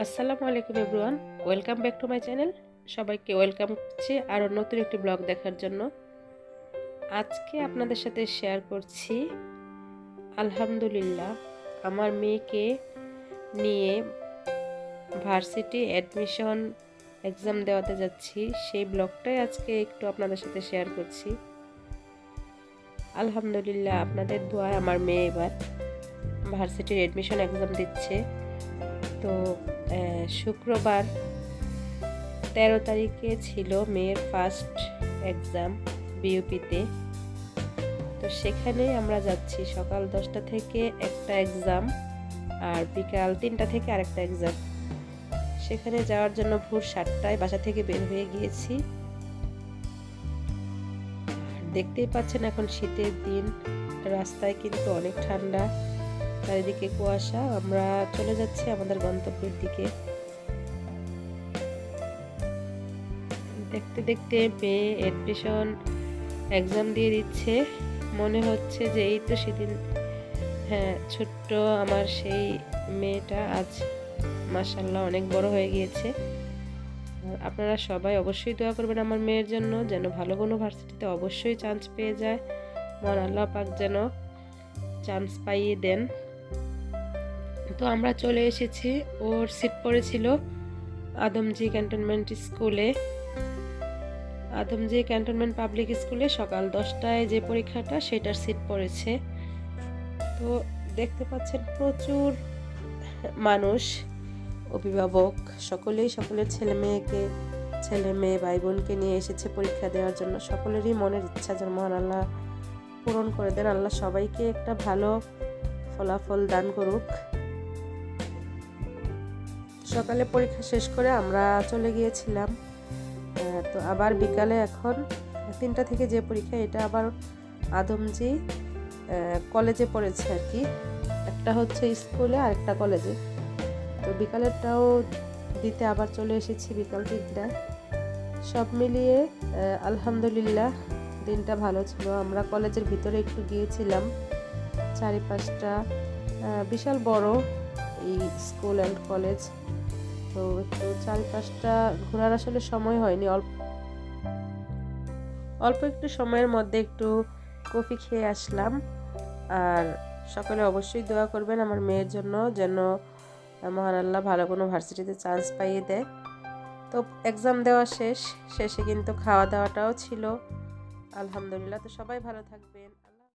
আসসালামু আলাইকুম everyone, welcome back to my channel. সবাইকে ওয়েলকাম করছি আরও নতুন একটি ব্লগ দেখার জন্য। আজকে আপনাদের সাথে শেয়ার করছি আলহামদুলিল্লাহ আমার মেয়েকে নিয়ে ভার্সিটি অ্যাডমিশন এক্সাম দেওয়াতে যাচ্ছি, সেই ব্লগটাই আজকে একটু আপনাদের সাথে শেয়ার করছি। আলহামদুলিল্লাহ আপনাদের দোয়ায় আমার মেয়ে এবার ভার্সিটির অ্যাডমিশন এক্সাম দিচ্ছে। তো শুক্রবার 13 তারিখে ছিল মেয়ের ফার্স্ট এক্সাম বিউপিতে। তো সেখানে আমরা যাচ্ছি সকাল 10টা থেকে একটা এক্সাম আর বিকাল 3টা থেকে আরেকটা এক্সাম। সেখানে যাওয়ার জন্য ভোর 7টায় বাসা থেকে বের হয়ে গিয়েছি। দেখতেই পাচ্ছেন এখন শীতের দিন, রাস্তায় কিন্তু অনেক ঠান্ডা, চারিদিকে কুয়াশা। আমরা চলে যাচ্ছি আমাদের গন্তব্যের দিকে। দেখতে দেখতে মেয়ে অ্যাডমিশন এক্সাম দিয়ে দিচ্ছে। মনে হচ্ছে যে এই তো সেদিন, হ্যাঁ, ছোট্ট আমার সেই মেয়েটা আজ মাশাআল্লাহ অনেক বড় হয়ে গিয়েছে। আপনারা সবাই অবশ্যই দোয়া করবেন আমার মেয়ের জন্য, যেন ভালো কোনো ভার্সিটিতে অবশ্যই চান্স পেয়ে যায়। মহান আল্লাহ পাক যেন চান্স পাইয়ে দেন। তো আমরা চলে এসেছি, ওর সিট পড়েছিল আদমজি ক্যান্টনমেন্ট স্কুলে, আদমজি ক্যান্টনমেন্ট পাবলিক স্কুলে সকাল 10টায় যে পরীক্ষাটা সেটার সিট পড়েছে। তো দেখতে পাচ্ছেন প্রচুর মানুষ, অভিভাবক সকলেই সকলের ছেলে মেয়ে ভাই বোনকে নিয়ে এসেছে পরীক্ষা দেওয়ার জন্য। সকলেরই মনের ইচ্ছা যেন মহান আল্লাহ পূরণ করে দেন। আল্লাহ সবাইকে একটা ভালো ফলাফল দান করুক। সকালে পরীক্ষা শেষ করে আমরা চলে গিয়েছিলাম। তো আবার বিকালে এখন 3টা থেকে যে পরীক্ষা, এটা আবার আদমজি কলেজে পড়েছে আর কি, একটা হচ্ছে স্কুলে আর একটা কলেজে। তো বিকালেরটাও দিতে আবার চলে এসেছি বিকাল 3টায়। সব মিলিয়ে আলহামদুলিল্লাহ দিনটা ভালো ছিল। আমরা কলেজের ভিতরে একটু গিয়েছিলাম, চারিপাশটা বিশাল বড় এই স্কুল অ্যান্ড কলেজ। তো একটু চারিপাশটা ঘোরার আসলে সময় হয়নি, অল্প একটু সময়ের মধ্যে একটু কফি খেয়ে আসলাম। আর সকলে অবশ্যই দোয়া করবেন আমার মেয়ের জন্য, যেন মহান আল্লাহ ভালো কোনো ভার্সিটিতে চান্স পাইয়ে দেয়। তো এক্সাম দেওয়া শেষে কিন্তু খাওয়া দাওয়াটাও ছিল আলহামদুলিল্লাহ। তো সবাই ভালো থাকবেন।